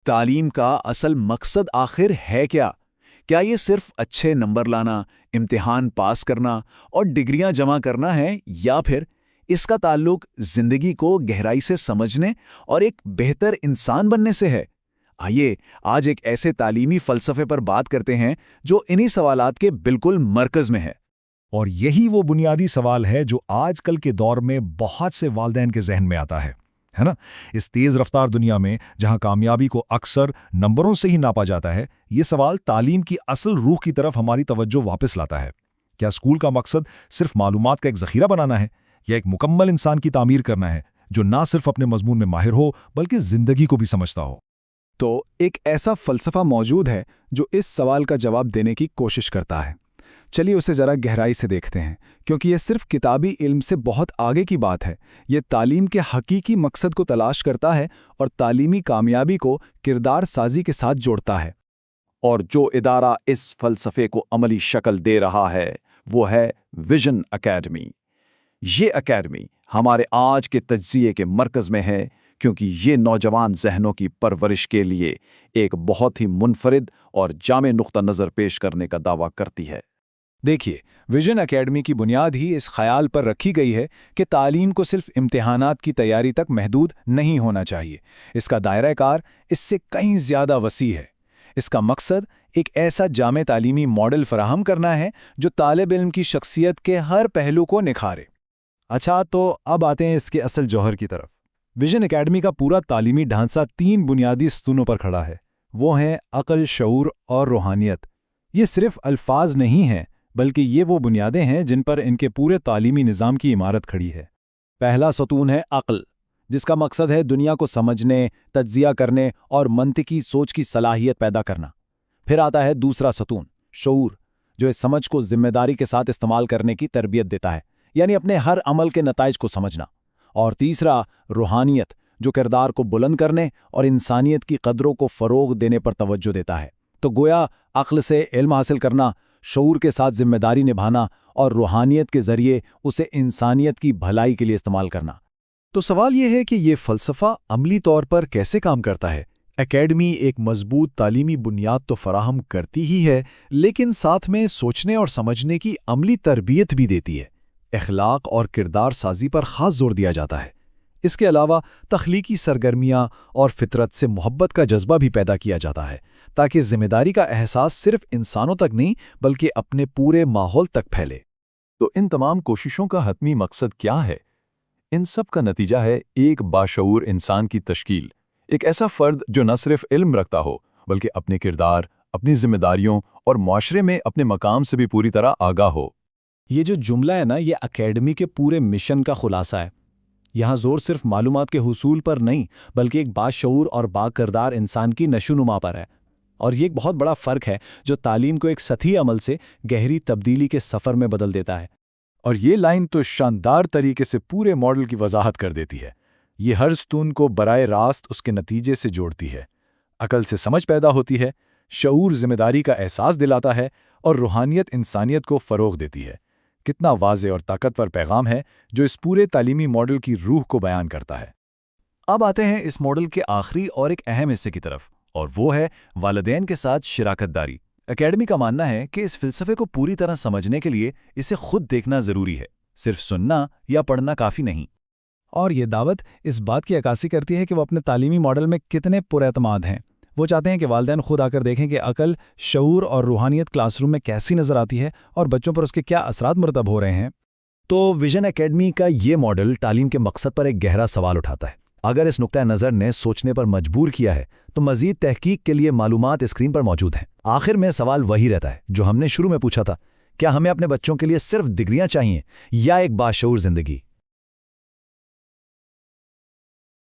تعلیم کا اصل مقصد آخر ہے کیا؟ کیا یہ صرف اچھے نمبر لانا، امتحان پاس کرنا اور ڈگریاں جمع کرنا ہے، یا پھر اس کا تعلق زندگی کو گہرائی سے سمجھنے اور ایک بہتر انسان بننے سے ہے؟ آئیے آج ایک ایسے تعلیمی فلسفے پر بات کرتے ہیں جو انہی سوالات کے بالکل مرکز میں ہے۔ اور یہی وہ بنیادی سوال ہے جو آج کل کے دور میں بہت سے والدین کے ذہن میں آتا ہے نا؟ اس تیز رفتار دنیا میں جہاں کامیابی کو اکثر نمبروں سے ہی ناپا جاتا ہے، یہ سوال تعلیم کی اصل روح کی طرف ہماری توجہ واپس لاتا ہے۔ کیا اسکول کا مقصد صرف معلومات کا ایک ذخیرہ بنانا ہے، یا ایک مکمل انسان کی تعمیر کرنا ہے جو نہ صرف اپنے مضمون میں ماہر ہو بلکہ زندگی کو بھی سمجھتا ہو؟ تو ایک ایسا فلسفہ موجود ہے جو اس سوال کا جواب دینے کی کوشش کرتا ہے۔ چلیے اسے ذرا گہرائی سے دیکھتے ہیں، کیونکہ یہ صرف کتابی علم سے بہت آگے کی بات ہے۔ یہ تعلیم کے حقیقی مقصد کو تلاش کرتا ہے اور تعلیمی کامیابی کو کردار سازی کے ساتھ جوڑتا ہے۔ اور جو ادارہ اس فلسفے کو عملی شکل دے رہا ہے وہ ہے ویژن اکیڈمی۔ یہ اکیڈمی ہمارے آج کے تجزیے کے مرکز میں ہے، کیونکہ یہ نوجوان ذہنوں کی پرورش کے لیے ایک بہت ہی منفرد اور جامع نقطہ نظر پیش کرنے کا دعویٰ کرتی ہے۔ دیکھیے، ویژن اکیڈمی کی بنیاد ہی اس خیال پر رکھی گئی ہے کہ تعلیم کو صرف امتحانات کی تیاری تک محدود نہیں ہونا چاہیے۔ اس کا دائرہ کار اس سے کہیں زیادہ وسیع ہے۔ اس کا مقصد ایک ایسا جامع تعلیمی ماڈل فراہم کرنا ہے جو طالب علم کی شخصیت کے ہر پہلو کو نکھارے۔ اچھا، تو اب آتے ہیں اس کے اصل جوہر کی طرف۔ ویژن اکیڈمی کا پورا تعلیمی ڈھانچہ 3 بنیادی ستونوں پر کھڑا ہے۔ وہ ہیں عقل، شعور اور روحانیت۔ یہ صرف الفاظ نہیں ہیں، بلکہ یہ وہ بنیادیں ہیں جن پر ان کے پورے تعلیمی نظام کی عمارت کھڑی ہے۔ پہلا ستون ہے عقل، جس کا مقصد ہے دنیا کو سمجھنے، تجزیہ کرنے اور منطقی سوچ کی صلاحیت پیدا کرنا۔ پھر آتا ہے دوسرا ستون، شعور، جو اس سمجھ کو ذمہ داری کے ساتھ استعمال کرنے کی تربیت دیتا ہے، یعنی اپنے ہر عمل کے نتائج کو سمجھنا۔ اور تیسرا، روحانیت، جو کردار کو بلند کرنے اور انسانیت کی قدروں کو فروغ دینے پر توجہ دیتا ہے۔ تو گویا عقل سے علم حاصل کرنا، شعور کے ساتھ ذمہ داری نبھانا اور روحانیت کے ذریعے اسے انسانیت کی بھلائی کے لیے استعمال کرنا۔ تو سوال یہ ہے کہ یہ فلسفہ عملی طور پر کیسے کام کرتا ہے؟ اکیڈمی ایک مضبوط تعلیمی بنیاد تو فراہم کرتی ہی ہے، لیکن ساتھ میں سوچنے اور سمجھنے کی عملی تربیت بھی دیتی ہے۔ اخلاق اور کردار سازی پر خاص زور دیا جاتا ہے۔ اس کے علاوہ تخلیقی سرگرمیاں اور فطرت سے محبت کا جذبہ بھی پیدا کیا جاتا ہے، تاکہ ذمہ داری کا احساس صرف انسانوں تک نہیں بلکہ اپنے پورے ماحول تک پھیلے۔ تو ان تمام کوششوں کا حتمی مقصد کیا ہے؟ ان سب کا نتیجہ ہے ایک باشعور انسان کی تشکیل، ایک ایسا فرد جو نہ صرف علم رکھتا ہو بلکہ اپنے کردار، اپنی ذمہ داریوں اور معاشرے میں اپنے مقام سے بھی پوری طرح آگاہ ہو۔ یہ جو جملہ ہے نا، یہ اکیڈمی کے پورے مشن کا خلاصہ ہے۔ یہاں زور صرف معلومات کے حصول پر نہیں بلکہ ایک باشعور اور باکردار انسان کی نشوونما پر ہے۔ اور یہ ایک بہت بڑا فرق ہے جو تعلیم کو ایک سطحی عمل سے گہری تبدیلی کے سفر میں بدل دیتا ہے۔ اور یہ لائن تو شاندار طریقے سے پورے ماڈل کی وضاحت کر دیتی ہے۔ یہ ہر ستون کو براہ راست اس کے نتیجے سے جوڑتی ہے۔ عقل سے سمجھ پیدا ہوتی ہے، شعور ذمہ داری کا احساس دلاتا ہے، اور روحانیت انسانیت کو فروغ دیتی ہے۔ کتنا واضح اور طاقتور پیغام ہے جو اس پورے تعلیمی ماڈل کی روح کو بیان کرتا ہے۔ اب آتے ہیں اس ماڈل کے آخری اور ایک اہم حصے کی طرف، اور وہ ہے والدین کے ساتھ شراکت داری۔ اکیڈمی کا ماننا ہے کہ اس فلسفے کو پوری طرح سمجھنے کے لیے اسے خود دیکھنا ضروری ہے، صرف سننا یا پڑھنا کافی نہیں۔ اور یہ دعوت اس بات کی عکاسی کرتی ہے کہ وہ اپنے تعلیمی ماڈل میں کتنے پر اعتماد ہیں۔ وہ چاہتے ہیں کہ والدین خود آ کر دیکھیں کہ عقل، شعور اور روحانیت کلاس روم میں کیسی نظر آتی ہے اور بچوں پر اس کے کیا اثرات مرتب ہو رہے ہیں۔ تو ویژن اکیڈمی کا یہ ماڈل تعلیم کے مقصد پر ایک گہرا سوال اٹھاتا ہے۔ اگر اس نقطہ نظر نے سوچنے پر مجبور کیا ہے تو مزید تحقیق کے لیے معلومات اسکرین پر موجود ہیں۔ آخر میں سوال وہی رہتا ہے جو ہم نے شروع میں پوچھا تھا، کیا ہمیں اپنے بچوں کے لیے صرف ڈگریاں چاہیے یا ایک باشعور زندگی؟